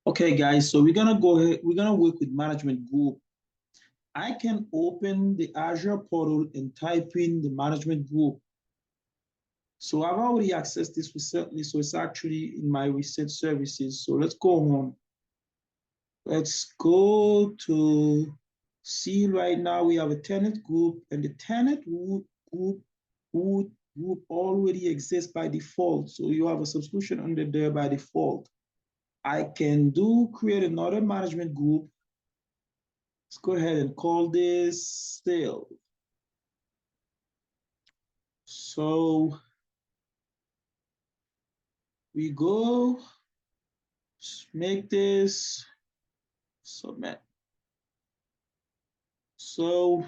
Okay, guys, so we're gonna go ahead, we're gonna work with management group. I can open the Azure portal and type in the management group. So I've already accessed this recently, so it's actually in my recent services. So let's go on. Let's go to see right now we have a tenant group, and the tenant group already exists by default. So you have a subscription under there by default. I can create another management group. Let's go ahead and call this sale. So we go make this submit. So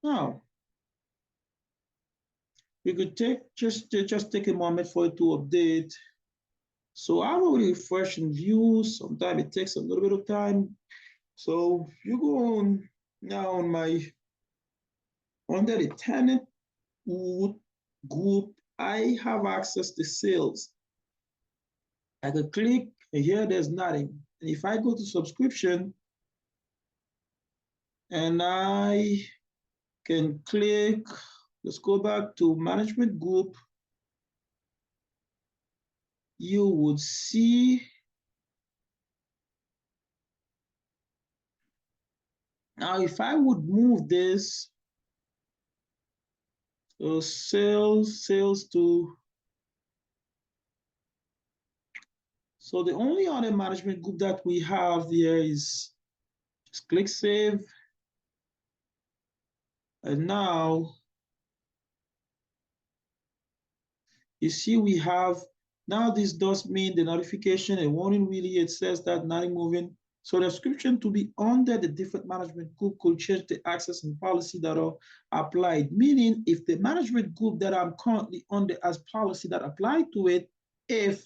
now we could just take a moment for it to update. So I will refresh and view. Sometimes it takes a little bit of time. So you go on now on under the tenant group, I have access to sales. I can click and here there's nothing. And if I go to subscription and I can click, let's go back to management group, you would see now if I would move this sales to, so the only other management group that we have here is just click save. And now you see we have, now this does mean the notification and warning really, it says that nothing moving. So the description to be under the different management group could change the access and policy that are applied. Meaning if the management group that I'm currently under as policy that apply to it, if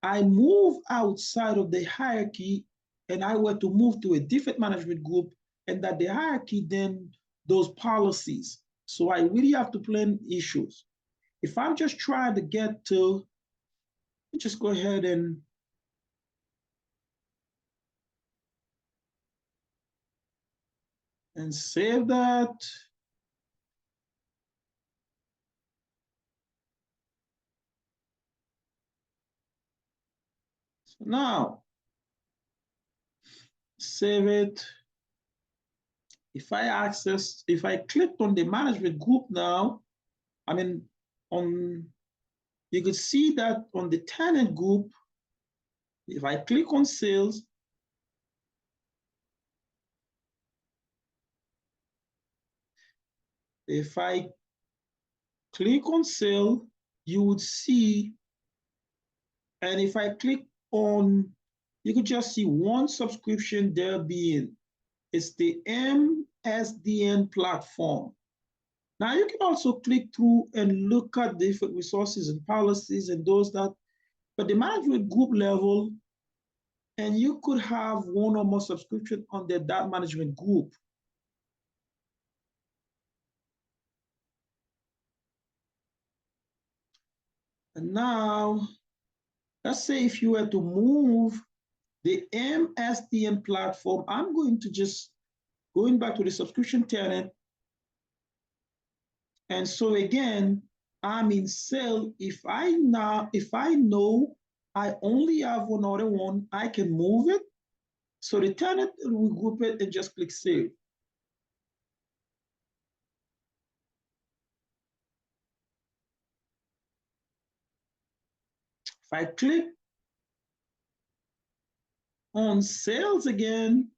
I move outside of the hierarchy and I were to move to a different management group and that the hierarchy then those policies. So I really have to plan issues. If I'm just trying to get to, just go ahead and save that. So now, save it. If I clicked on the management group now, I mean, you could see that on the tenant group, if I click on sales, if I click on sale, you would see, and if I click on, you could just see one subscription there being, it's the MSDN platform. Now you can also click through and look at different resources and policies and those that, but the management group level, and you could have one or more subscription under that management group. And now, let's say if you were to move the MSDN platform, I'm going to just going back to the subscription tenant. And so again, I'm in sale. If I know I only have one other one, I can move it. So the tenant will group it and just click save. If I click on sales again,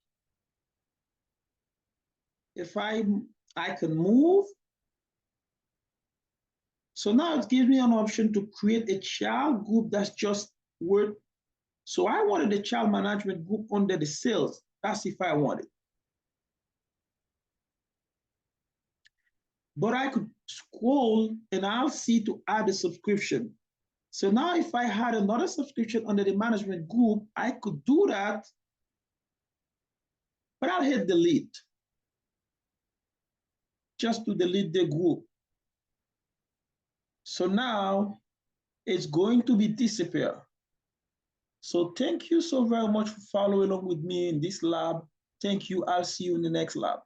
if I can move. So now it gives me an option to create a child group that's just worth. So I wanted the child management group under the sales. That's if I wanted. But I could scroll and I'll see to add a subscription. So now if I had another subscription under the management group, I could do that, but I'll hit delete just to delete the group. So now it's going to be disappear. So thank you so very much for following along with me in this lab. Thank you. I'll see you in the next lab.